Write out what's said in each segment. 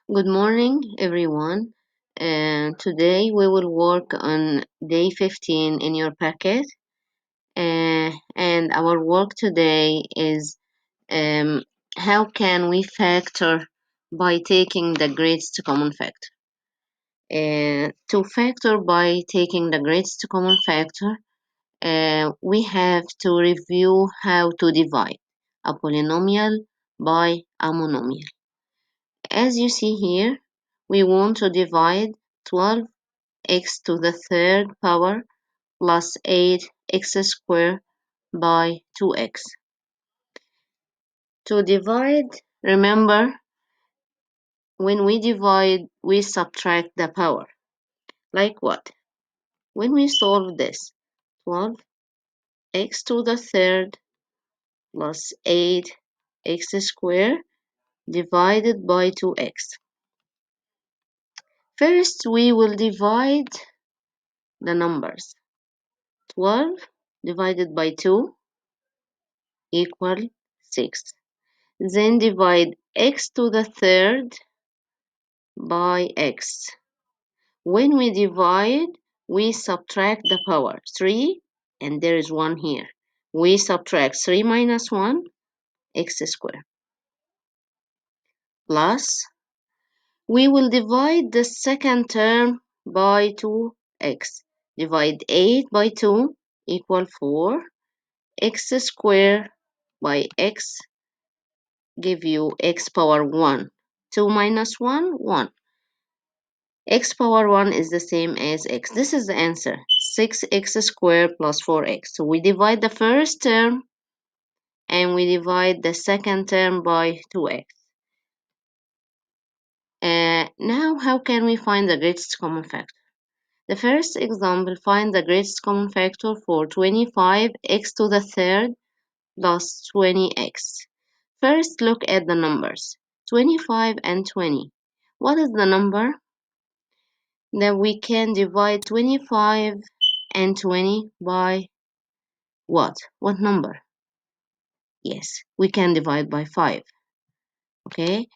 Good morning, everyone. And today we will work on day 15 in your packet. And our work today is um, how can we factor by taking the greatest common factor. To factor by taking the greatest common factor, we have to review how to divide a polynomial by a monomial. As you see here, we want to divide 12x to the third power plus 8x squared by 2x. To divide, remember, when we divide, we subtract the power. Like what? When we solve this, 12x to the third plus 8x squared divided by 2x. First, we will divide the numbers. 12 divided by 2 equal 6. Then divide x to the third by x. When we divide, we subtract the power 3, and there is 1 here. We subtract 3 minus 1, x squared. Plus, we will divide the second term by 2x. Divide 8 by 2 equal 4. X squared by x give you x power 1. 2 minus 1, 1. X power 1 is the same as x. This is the answer. 6x squared plus 4x. So we divide the first term and we divide the second term by 2x. Now, how can we find the greatest common factor? The first example, find the greatest common factor for 25x to the third plus 20x. First, look at the numbers. 25 and 20. What is the number that we can divide 25 and 20 by what? What number? Yes, we can divide by 5. Okay,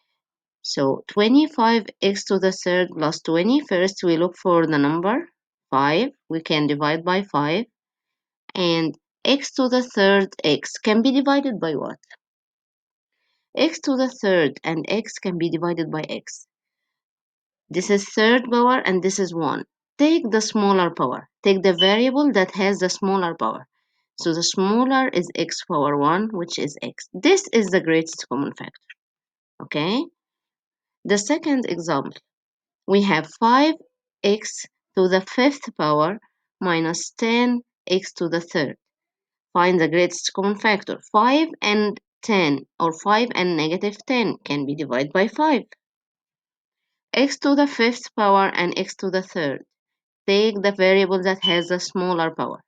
so 25x to the third plus 20. First, we look for the number 5. We can divide by 5. And x to the third x can be divided by what? X to the third and x can be divided by x. This is third power and this is 1. Take the smaller power. Take the variable that has the smaller power. So the smaller is x power 1, which is x. This is the greatest common factor. Okay? The second example, we have 5x to the fifth power minus 10x to the third. Find the greatest common factor. 5 and 10 or 5 and negative 10 can be divided by 5. X to the fifth power and x to the third. Take the variable that has the smaller power.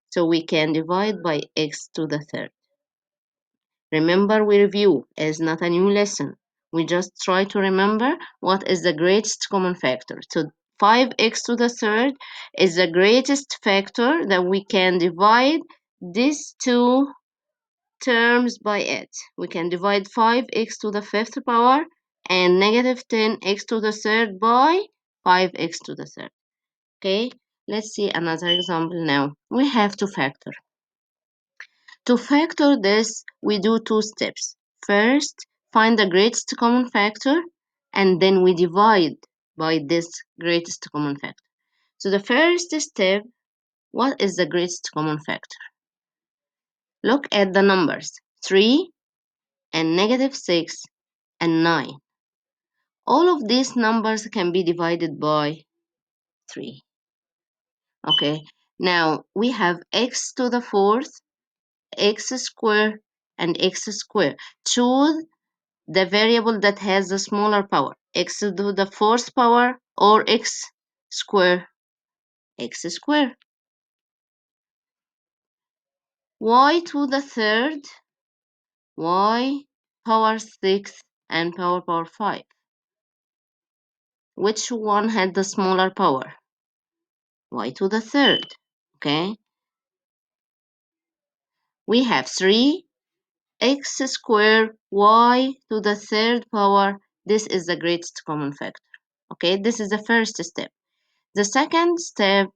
So we can divide by x to the third. Remember, we review is not a new lesson. We just try to remember what is the greatest common factor. So 5x to the third is the greatest factor that we can divide these two terms by it. We can divide 5x to the fifth power and negative 10x to the third by 5x to the third. Okay, let's see another example now. We have to factor. To factor this, we do two steps. First, find the greatest common factor, and then we divide by this greatest common factor. So the first step, what is the greatest common factor? Look at the numbers, 3 and negative 6 and 9. All of these numbers can be divided by 3. Okay, now we have x to the fourth, x squared, and x squared. Choose the variable that has the smaller power, x to the fourth power or x squared, x squared. Y to the third, y power 6 and power 5. Which one had the smaller power? Y to the third. Okay, we have 3 x squared y to the third power This is the greatest common factor. Okay, this is the first step. The second step,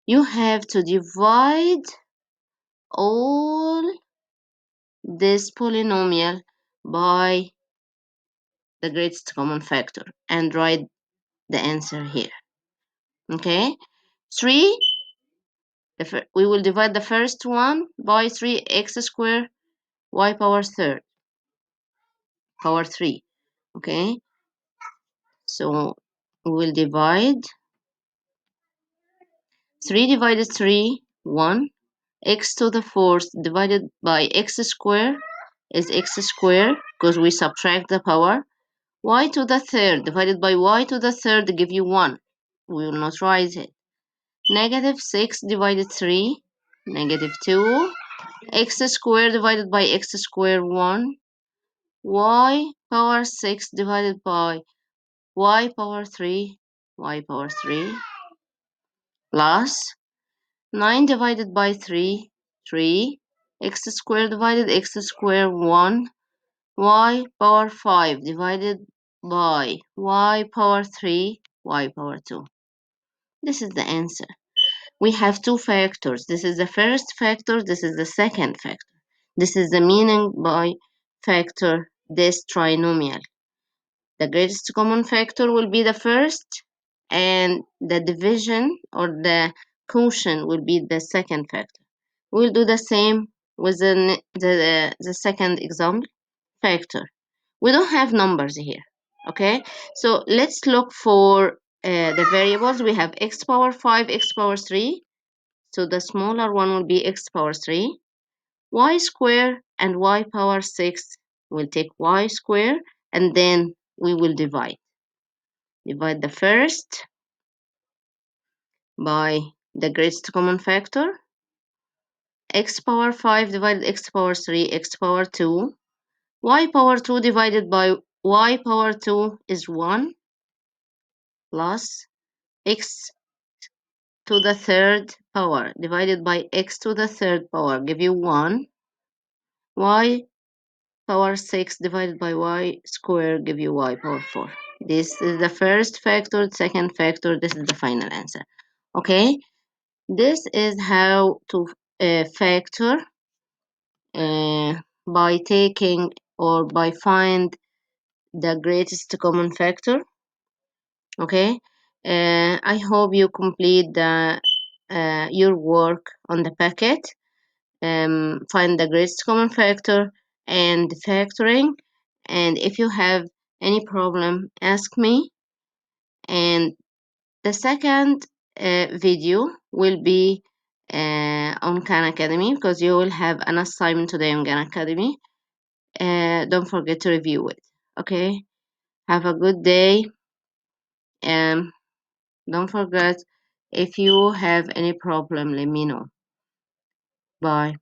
you have to divide all this polynomial by the greatest common factor and write the answer here. Okay, 3, we will divide the first one by 3x squared y power 3. Okay, so we will divide 3 divided 3, 1. X to the fourth divided by x squared is x squared because we subtract the power. Y to the third divided by y to the third give you 1. We will not write it. Negative 6 divided 3, negative 2. X squared divided by x squared 1. Y power 6 divided by y power 3, y power 3 plus 9 divided by 3, 3. X squared divided x squared 1. Y power 5 divided by y power 3, y power 2. This is the answer. We have two factors. This is the first factor, this is the second factor. This is the meaning by factor this trinomial. The greatest common factor will be the first, and the division or the quotient will be the second factor. We'll do the same with the second example, factor. We don't have numbers here, okay? So let's look for the variables. We have x power 5, x power 3. So the smaller one will be x power 3. Y square and y power 6. We'll take y square and then we will divide. Divide the first by the greatest common factor. X power 5 divided x power 3, x power 2. Y power 2 divided by y power 2 is 1 plus x to the third power divided by x to the third power give you 1. Y power 6 divided by y squared give you y power 4. This is the first factor, second factor, this is the final answer. Okay, this is how to factor by taking or by find the greatest common factor. Okay, I hope you complete your work on the packet. Find the greatest common factor and factoring, and if you have any problem ask me. And the second video will be on Khan Academy, because you will have an assignment today on Khan Academy. Don't forget to review it. Okay, have a good day. Don't forget, if you have any problem let me know. Bye.